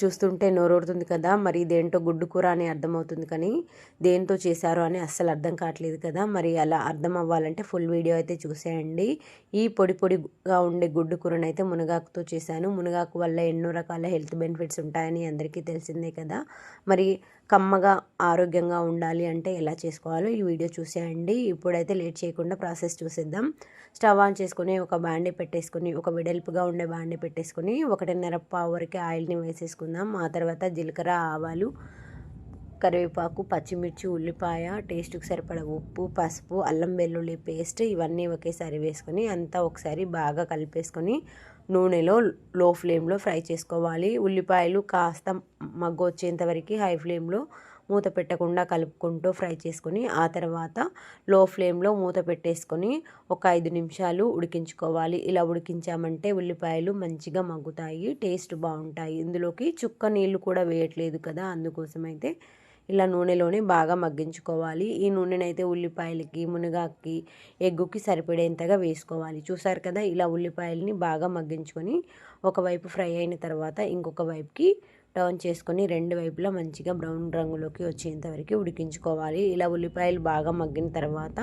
చూస్తుంటే నోరూరుతుంది కదా! మరి ఇదేంటో గుడ్డు కూర అని అర్థమవుతుంది కానీ దేనితో చేశారో అని అస్సలు అర్థం కావట్లేదు కదా! మరి అలా అర్థం అవ్వాలంటే ఫుల్ వీడియో అయితే చూసేయండి. ఈ పొడి పొడిగా ఉండే గుడ్డు కూరనైతే మునగాకుతో చేశాను. మునగాకు వల్ల ఎన్నో రకాల హెల్త్ బెనిఫిట్స్ ఉంటాయని అందరికీ తెలిసిందే కదా! మరి కమ్మగా ఆరోగ్యంగా ఉండాలి అంటే ఎలా చేసుకోవాలో ఈ వీడియో చూసేయండి. ఇప్పుడైతే లేట్ చేయకుండా ప్రాసెస్ చూసేద్దాం. స్టవ్ ఆన్ చేసుకొని ఒక బాండీ పెట్టేసుకొని, ఒక వెడల్పుగా ఉండే బాండీ పెట్టేసుకొని 1.5 పావు వరకు ఆయిల్ని వేసేసుకుందాం. ఆ తర్వాత జీలకర్ర, ఆవాలు, కరివేపాకు, పచ్చిమిర్చి, ఉల్లిపాయ, టేస్ట్కి సరిపడా ఉప్పు, పసుపు, అల్లం వెల్లుల్లి పేస్ట్ ఇవన్నీ ఒకేసారి వేసుకొని అంతా ఒకసారి బాగా కలిపేసుకొని నూనెలో లో ఫ్లేమ్లో ఫ్రై చేసుకోవాలి. ఉల్లిపాయలు కాస్త మగ్గు వచ్చేంత వరకు హై ఫ్లేమ్లో మూత పెట్టకుండా కలుపుకుంటూ ఫ్రై చేసుకొని ఆ తర్వాత లో ఫ్లేమ్లో మూత పెట్టేసుకొని ఒక 5 నిమిషాలు ఉడికించుకోవాలి. ఇలా ఉడికించామంటే ఉల్లిపాయలు మంచిగా మగ్గుతాయి, టేస్ట్ బాగుంటాయి. ఇందులోకి చుక్క నీళ్ళు కూడా వేయట్లేదు కదా, అందుకోసమైతే ఇలా నూనెలోనే బాగా మగ్గించుకోవాలి. ఈ నూనెనైతే ఉల్లిపాయలకి, మునగాకి, ఎగ్గుకి సరిపడేంతగా వేసుకోవాలి. చూసారు కదా, ఇలా ఉల్లిపాయలని బాగా మగ్గించుకొని ఒకవైపు ఫ్రై అయిన తర్వాత ఇంకొక వైపుకి టర్న్ చేసుకొని రెండు వైపులా మంచిగా బ్రౌన్ రంగులోకి వచ్చేంత వరకు ఉడికించుకోవాలి. ఇలా ఉల్లిపాయలు బాగా మగ్గిన తర్వాత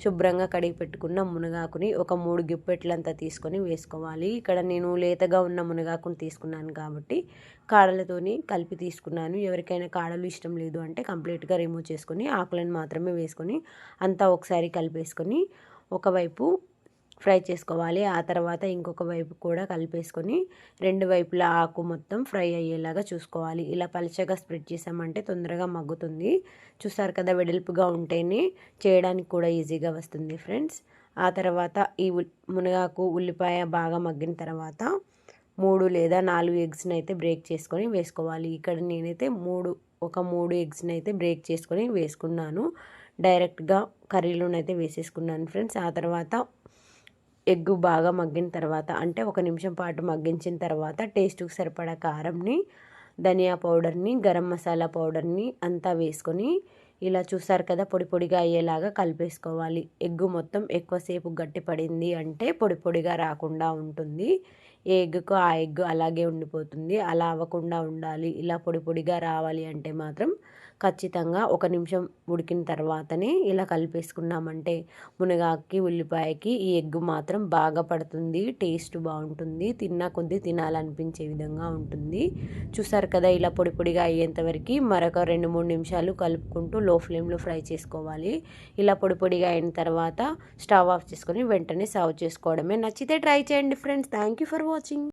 శుభ్రంగా కడిగి పెట్టుకున్న మునగాకుని ఒక 3 గిప్పెట్లంతా తీసుకొని వేసుకోవాలి. ఇక్కడ నేను లేతగా ఉన్న మునగాకుని తీసుకున్నాను కాబట్టి కాడలతోని కలిపి తీసుకున్నాను. ఎవరికైనా కాడలు ఇష్టం లేదు అంటే కంప్లీట్గా రిమూవ్ చేసుకొని ఆకులను మాత్రమే వేసుకొని అంతా ఒకసారి కలిపేసుకొని ఒకవైపు ఫ్రై చేసుకోవాలి. ఆ తర్వాత ఇంకొక వైపు కూడా కలిపేసుకొని రెండు వైపులా ఆకు మొత్తం ఫ్రై అయ్యేలాగా చూసుకోవాలి. ఇలా పలుచగా స్ప్రెడ్ చేసామంటే తొందరగా మగ్గుతుంది. చూసారు కదా, వెడల్పుగా ఉంటేనే చేయడానికి కూడా ఈజీగా వస్తుంది ఫ్రెండ్స్. ఆ తర్వాత ఈ మునగాకు, ఉల్లిపాయ బాగా మగ్గిన తర్వాత 3 లేదా 4 ఎగ్స్ని అయితే బ్రేక్ చేసుకొని వేసుకోవాలి. ఇక్కడ నేనైతే 3 ఎగ్స్ని అయితే బ్రేక్ చేసుకొని వేసుకున్నాను. డైరెక్ట్గా కర్రీలోనైతే వేసేసుకున్నాను ఫ్రెండ్స్. ఆ తర్వాత ఎగ్గు బాగా మగ్గిన తర్వాత అంటే 1 నిమిషం పాటు మగ్గించిన తర్వాత టేస్ట్కి సరిపడా కారంని, ధనియా పౌడర్ని, గరం మసాలా పౌడర్ని అంతా వేసుకొని ఇలా చూసారు కదా పొడి పొడిగా అయ్యేలాగా కలిపేసుకోవాలి. ఎగ్గు మొత్తం ఎక్కువసేపు గట్టిపడింది అంటే పొడి పొడిగా రాకుండా ఉంటుంది. ఏ ఎగ్గుకు ఆ ఎగ్ అలాగే ఉండిపోతుంది. అలా అవ్వకుండా ఉండాలి. ఇలా పొడి పొడిగా రావాలి అంటే మాత్రం ఖచ్చితంగా 1 నిమిషం ఉడికిన తర్వాతనే ఇలా కలిపేసుకున్నామంటే మునగాకి, ఉల్లిపాయకి ఈ ఎగ్ మాత్రం బాగా పడుతుంది. టేస్ట్ బాగుంటుంది. తిన్నా కొద్దీ తినాలనిపించే విధంగా ఉంటుంది. చూసారు కదా, ఇలా పొడి పొడిగా అయ్యేంతవరకు మరొక 2-3 నిమిషాలు కలుపుకుంటూ లో ఫ్లేమ్లో ఫ్రై చేసుకోవాలి. ఇలా పొడి పొడిగా అయిన తర్వాత స్టవ్ ఆఫ్ చేసుకొని వెంటనే సర్వ్ చేసుకోవడమే. నచ్చితే ట్రై చేయండి friends. Thank you for watching.